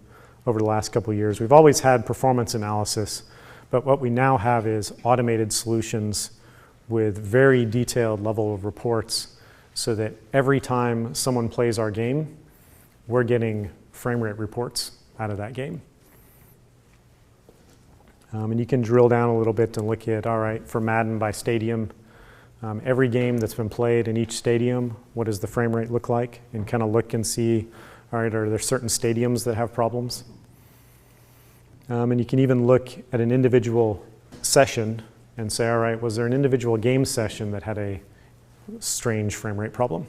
over the last couple of years. We've always had performance analysis, but what we now have is automated solutions with very detailed level of reports so that every time someone plays our game, we're getting frame rate reports out of that game. And you can drill down a little bit and look at, all right, for Madden by stadium, every game that's been played in each stadium, what does the frame rate look like? And kind of look and see, all right, are there certain stadiums that have problems? And you can even look at an individual session and say, all right, was there an individual game session that had a strange frame rate problem?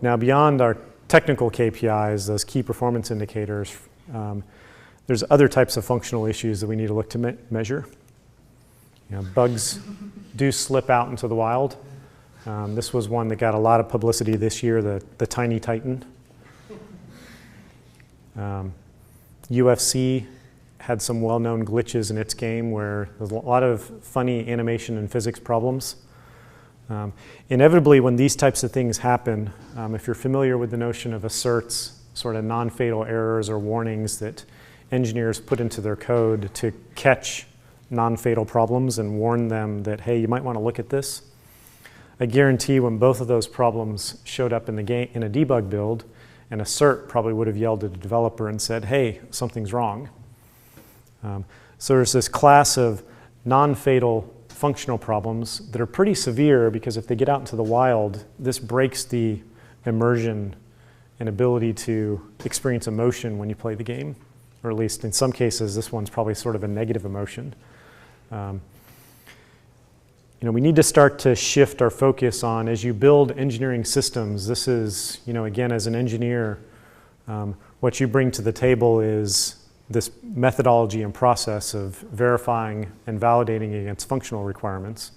Now, beyond our technical KPIs, those key performance indicators, there's other types of functional issues that we need to look to measure. You know, bugs do slip out into the wild. This was one that got a lot of publicity this year, the Tiny Titan. UFC had some well-known glitches in its game where there's a lot of funny animation and physics problems. Inevitably, when these types of things happen, if you're familiar with the notion of asserts, sort of non-fatal errors or warnings that engineers put into their code to catch non-fatal problems and warn them that, hey, you might want to look at this. I guarantee when both of those problems showed up in the game in a debug build, an assert probably would have yelled at the developer and said, hey, something's wrong. So there's this class of non-fatal functional problems that are pretty severe because if they get out into the wild, this breaks the immersion and ability to experience emotion when you play the game. Or at least in some cases, this one's probably sort of a negative emotion. You know, we need to start to shift our focus on, as you build engineering systems, this is, you know, again, as an engineer, what you bring to the table is this methodology and process of verifying and validating against functional requirements.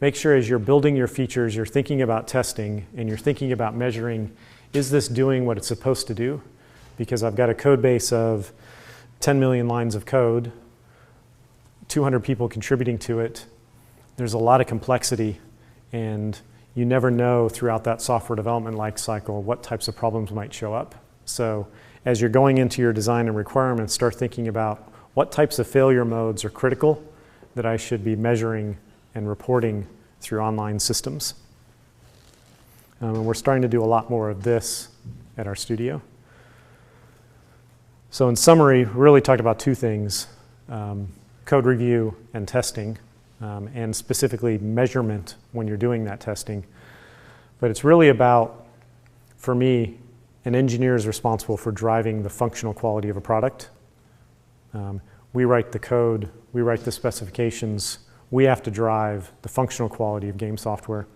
Make sure as you're building your features, you're thinking about testing and you're thinking about measuring, is this doing what it's supposed to do? Because I've got a code base of 10 million lines of code, 200 people contributing to it. There's a lot of complexity, and you never know throughout that software development life cycle what types of problems might show up. So as you're going into your design and requirements, start thinking about what types of failure modes are critical that I should be measuring and reporting through online systems. And we're starting to do a lot more of this at our studio. So in summary, we really talked about two things, code review and testing, and specifically measurement when you're doing that testing. But it's really about, for me, an engineer is responsible for driving the functional quality of a product. We write the code, we write the specifications, we have to drive the functional quality of game software.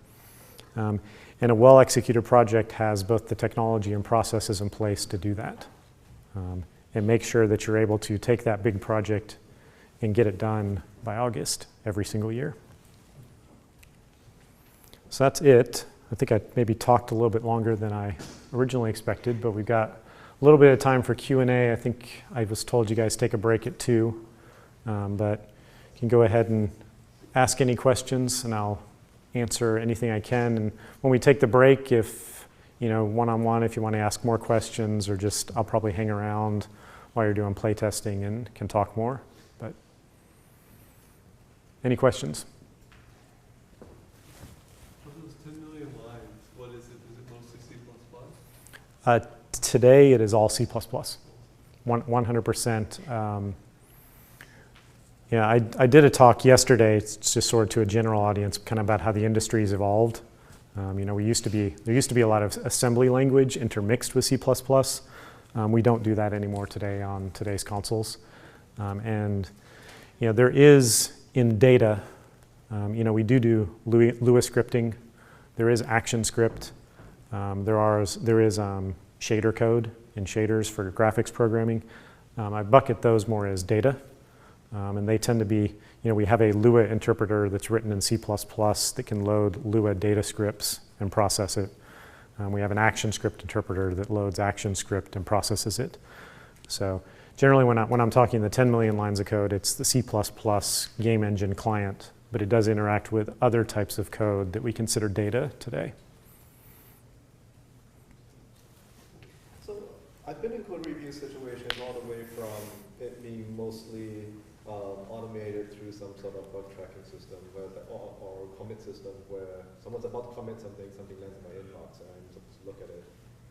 And a well-executed project has both the technology and processes in place to do that. and make sure that you're able to take that big project and get it done by August every single year. So that's it. I think I maybe talked a little bit longer than I originally expected, but we've got a little bit of time for Q&A. I think I was told you guys take a break at 2, but you can go ahead and ask any questions, and I'll answer anything I can. And when we take the break, if, one-on-one, if you want to ask more questions, or just, I'll probably hang around while you're doing play testing and can talk more. But any questions? For those 10 million lines, what is it? Is it mostly C++? Today, it is all C++, 100%. I did a talk yesterday, it's just sort of to a general audience, kind of about how the industry's evolved. There used to be a lot of assembly language intermixed with C++. We don't do that anymore today on today's consoles. There is in data, we do Lua scripting. There is ActionScript. There is shader code and shaders for graphics programming. I bucket those more as data. And they tend to be, we have a Lua interpreter that's written in C++ that can load Lua data scripts and process it. We have an ActionScript interpreter that loads ActionScript and processes it. So generally when I'm talking the 10 million lines of code, it's the C++ game engine client, but it does interact with other types of code that we consider data today. So I've been in code review situations all the way from it being mostly automated through some sort of bug tracking system or commit system where someone's about to commit something lands in my inbox and I'm supposed to look at it,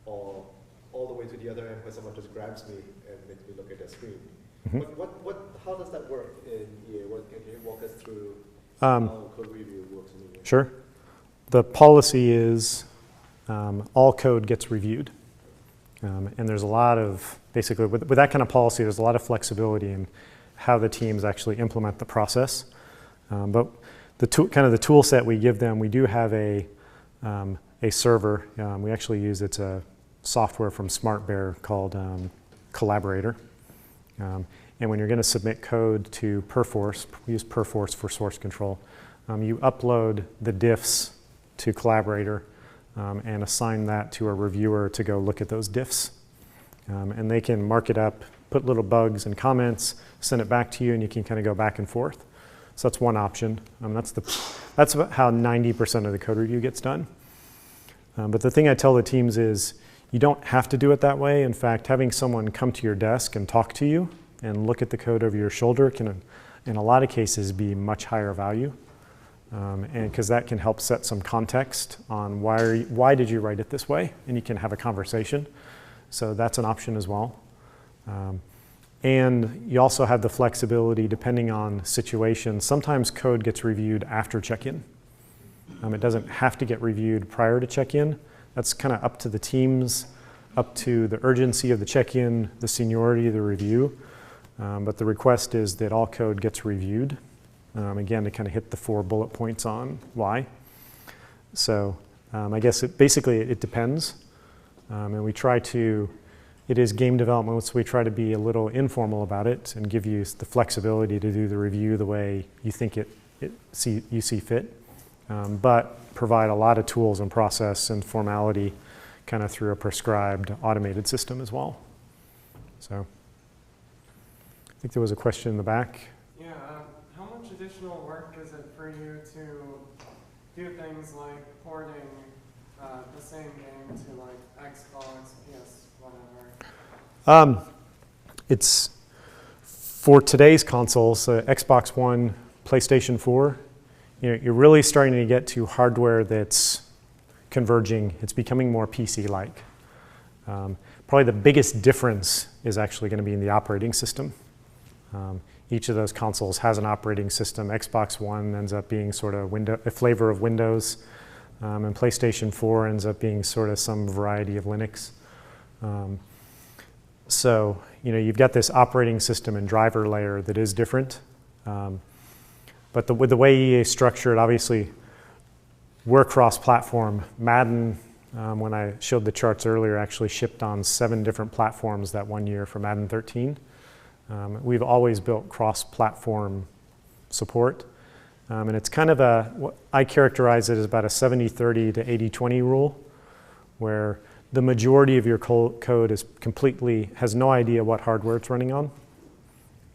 or all the way to the other end where someone just grabs me and makes me look at their screen. Mm-hmm. How does that work in EA? Can you walk us through how code review works in EA? Sure. The policy is all code gets reviewed. And there's a lot of, basically, with that kind of policy, there's a lot of flexibility in how the teams actually implement the process. But the tool set we give them, we do have a server. We actually use, it's a software from SmartBear called Collaborator. And when you're going to submit code to Perforce, we use Perforce for source control. You upload the diffs to Collaborator and assign that to a reviewer to go look at those diffs. And they can mark it up, put little bugs and comments, send it back to you, and you can kind of go back and forth. So that's one option. That's about how 90% of the code review gets done. But the thing I tell the teams is you don't have to do it that way. In fact, having someone come to your desk and talk to you and look at the code over your shoulder can, in a lot of cases, be much higher value. And because that can help set some context on why did you write it this way, and you can have a conversation. So that's an option as well. And you also have the flexibility depending on situation. Sometimes code gets reviewed after check-in. It doesn't have to get reviewed prior to check-in. That's kind of up to the teams, up to the urgency of the check-in, the seniority of the review. But the request is that all code gets reviewed. Again, to kind of hit the 4 bullet points on why. So I guess it depends. And we try to, it is game development, so we try to be a little informal about it and give you the flexibility to do the review the way you think you see fit. But provide a lot of tools and process and formality kind of through a prescribed automated system as well. So I think there was a question in the back. Yeah, how much additional work is it for you to do things like porting the same game to like Xbox, PS, whatever? It's for today's consoles, Xbox One, PlayStation 4, you're really starting to get to hardware that's converging. It's becoming more PC-like. Probably the biggest difference is actually going to be in the operating system. Each of those consoles has an operating system. Xbox One ends up being sort of a flavor of Windows, and PlayStation 4 ends up being sort of some variety of Linux. So you've got this operating system and driver layer that is different. But with the way EA is structured, obviously, we're cross-platform. Madden when I showed the charts earlier, actually shipped on 7 different platforms that one year for Madden 13. We've always built cross-platform support. And it's kind of I characterize it as about a 70-30 to 80-20 rule, where the majority of your code has no idea what hardware it's running on.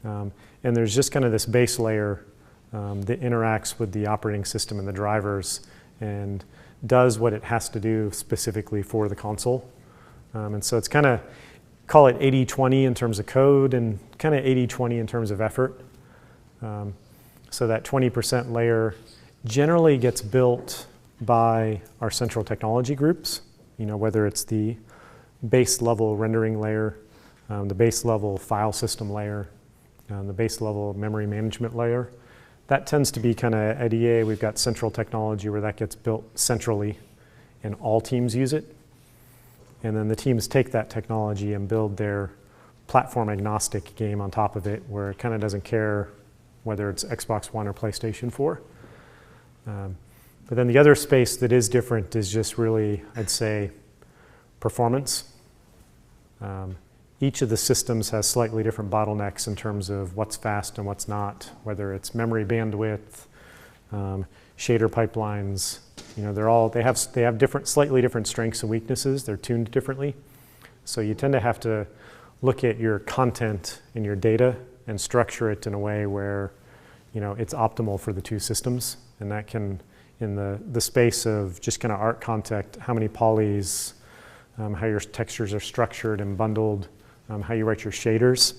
And there's just kind of this base layer that interacts with the operating system and the drivers and does what it has to do specifically for the console. And so it's kind of, call it 80-20 in terms of code and kind of 80-20 in terms of effort. So that 20% layer generally gets built by our central technology groups, whether it's the base level rendering layer, the base level file system layer, the base level memory management layer. That tends to be kind of at EA, we've got central technology where that gets built centrally and all teams use it. And then the teams take that technology and build their platform agnostic game on top of it, where it kind of doesn't care whether it's Xbox One or PlayStation 4. But then the other space that is different is just really, I'd say, performance. Each of the systems has slightly different bottlenecks in terms of what's fast and what's not, whether it's memory bandwidth, shader pipelines. They have slightly different strengths and weaknesses. They're tuned differently. So you tend to have to look at your content and your data and structure it in a way where it's optimal for the two systems. And that can, in the space of just kind of art content, how many polys, how your textures are structured and bundled, how you write your shaders,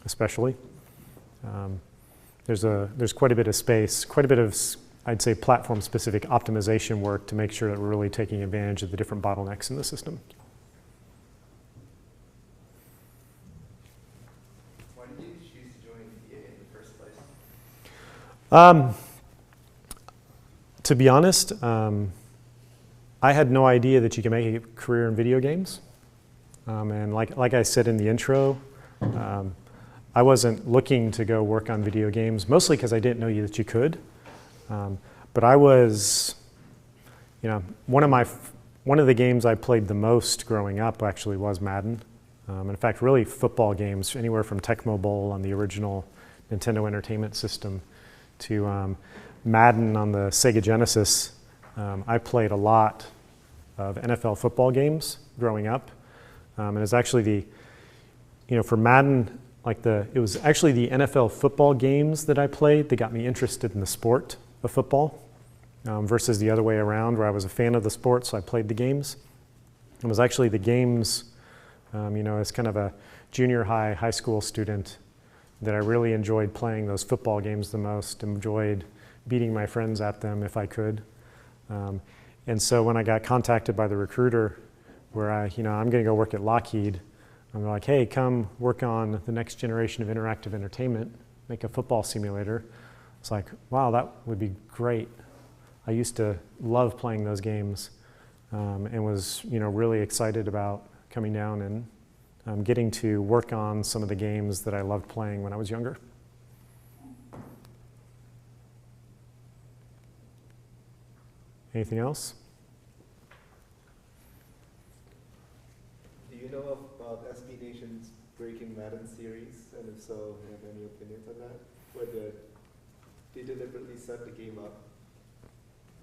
especially. There's quite a bit of space, quite a bit of, I'd say, platform-specific optimization work to make sure that we're really taking advantage of the different bottlenecks in the system. Why did you choose to join EA in the first place? To be honest, I had no idea that you can make a career in video games. And like I said in the intro, I wasn't looking to go work on video games, mostly because I didn't know that you could. But I was, one of the games I played the most growing up actually was Madden. In fact, really football games, anywhere from Tecmo Bowl on the original Nintendo Entertainment System to Madden on the Sega Genesis. I played a lot of NFL football games growing up. And it's actually for Madden, it was actually the NFL football games that I played that got me interested in the sport of football versus the other way around, where I was a fan of the sport, so I played the games. It was actually the games, as kind of a junior high school student, that I really enjoyed playing those football games the most, enjoyed beating my friends at them if I could. And so when I got contacted by the recruiter, where I'm going to go work at Lockheed, I'm like, hey, come work on the next generation of interactive entertainment, make a football simulator. It's like, wow, that would be great. I used to love playing those games and was, really excited about coming down and getting to work on some of the games that I loved playing when I was younger. Anything else? Do you know of SB Nation's Breaking Madden series? And if so, do you have any opinions on that? Where they deliberately set the game up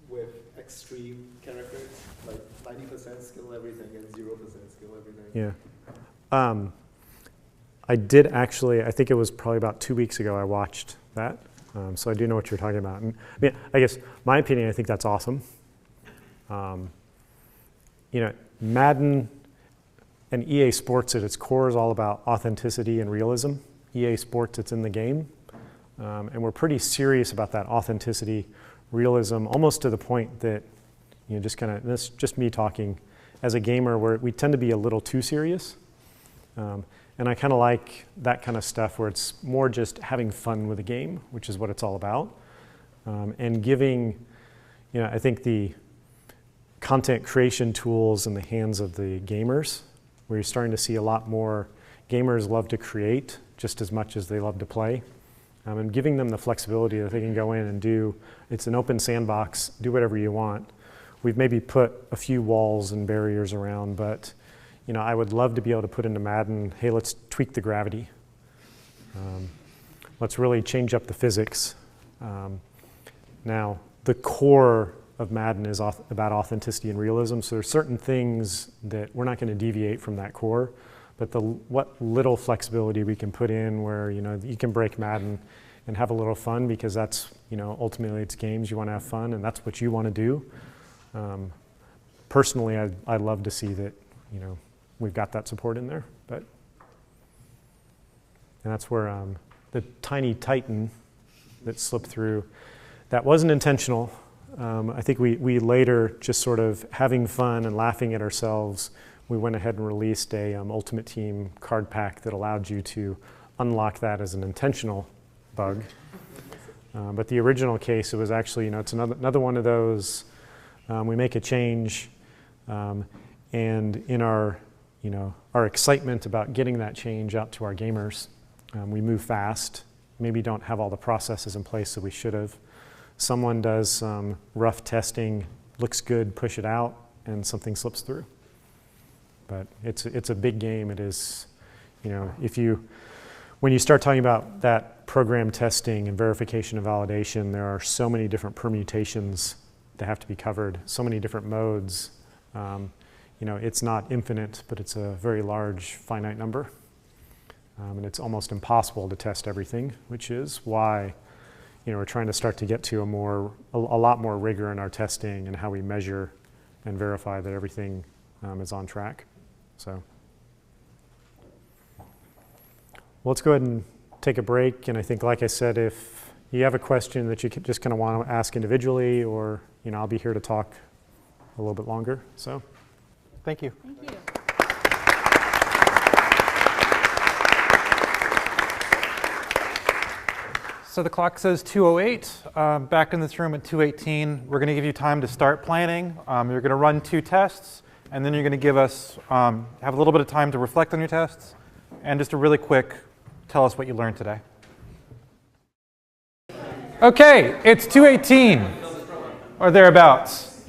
with extreme characters, like 90% skill everything and 0% skill everything. Yeah. I did actually, I think it was probably about 2 weeks ago I watched that. So I do know what you're talking about. And, I guess my opinion, I think that's awesome. Madden and EA Sports at its core is all about authenticity and realism. EA Sports, it's in the game. And we're pretty serious about that authenticity, realism, almost to the point that, just kind of, this just me talking, as a gamer, where we tend to be a little too serious. And I kind of like that kind of stuff where it's more just having fun with the game, which is what it's all about. And giving, I think the content creation tools in the hands of the gamers, where you're starting to see a lot more gamers love to create just as much as they love to play. And giving them the flexibility that they can go in and do, it's an open sandbox, do whatever you want, we've maybe put a few walls and barriers around, but I would love to be able to put into Madden, hey, let's tweak the gravity. Let's really change up the physics. Now, the core of Madden is about authenticity and realism, so there's certain things that we're not going to deviate from that core, but what little flexibility we can put in where you can break Madden and have a little fun, because that's ultimately it's games, you want to have fun, and that's what you want to do. Personally, I'd love to see that we've got that support in there, and that's where the tiny Titan that slipped through, that wasn't intentional. I think we later, just sort of having fun and laughing at ourselves, we went ahead and released a Ultimate Team card pack that allowed you to unlock that as an intentional bug. But the original case, it was actually, it's another one of those, we make a change, and in our excitement about getting that change out to our gamers, we move fast, maybe don't have all the processes in place that we should have. Someone does some rough testing, looks good, push it out, and something slips through. But it's a big game. It is, when you start talking about that program testing and verification and validation, there are so many different permutations that have to be covered, so many different modes. It's not infinite, but it's a very large finite number. And it's almost impossible to test everything, which is why we're trying to start to get to a lot more rigor in our testing and how we measure and verify that everything is on track. So let's go ahead and take a break. And I think, like I said, if you have a question that you just kind of want to ask individually, or I'll be here to talk a little bit longer. So thank you. Thank you. So the clock says 2:08. Back in this room at 2:18, we're going to give you time to start planning. You're going to run 2 tests, and then you're going to give us, have a little bit of time to reflect on your tests, and just a really quick, tell us what you learned today. Okay, it's 2:18, or thereabouts.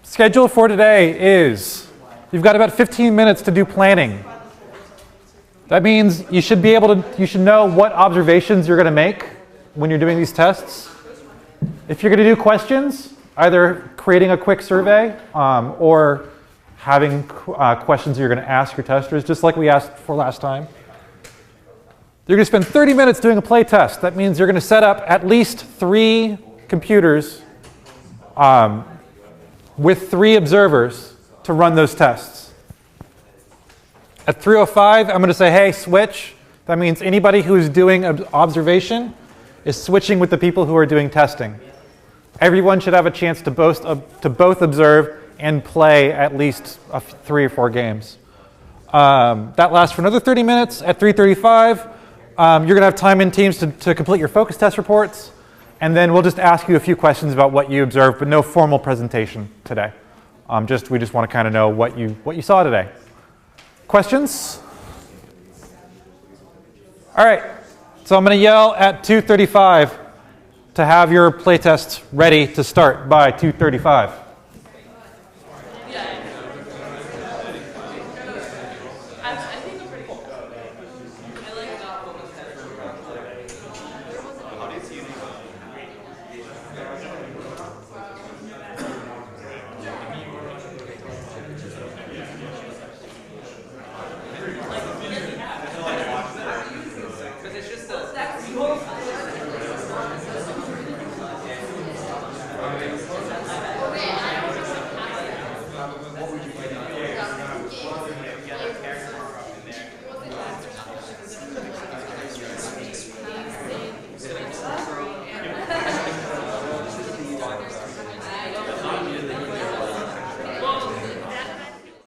Schedule for today is, you've got about 15 minutes to do planning. That means you should know what observations you're going to make when you're doing these tests. If you're going to do questions, either creating a quick survey or having questions you're going to ask your testers, just like we asked for last time. You're going to spend 30 minutes doing a play test. That means you're going to set up at least 3 computers with 3 observers to run those tests. At 3:05, I'm going to say, hey, switch. That means anybody who's doing observation is switching with the people who are doing testing. Everyone should have a chance to both observe and play at least 3 or 4 games. That lasts for another 30 minutes. At 3:35, you're going to have time in teams to complete your focus test reports, and then we'll just ask you a few questions about what you observed, but no formal presentation today. We just want to kind of know what you saw today. Questions? All right, so I'm going to yell at 2:35 to have your playtest ready to start by 2:35.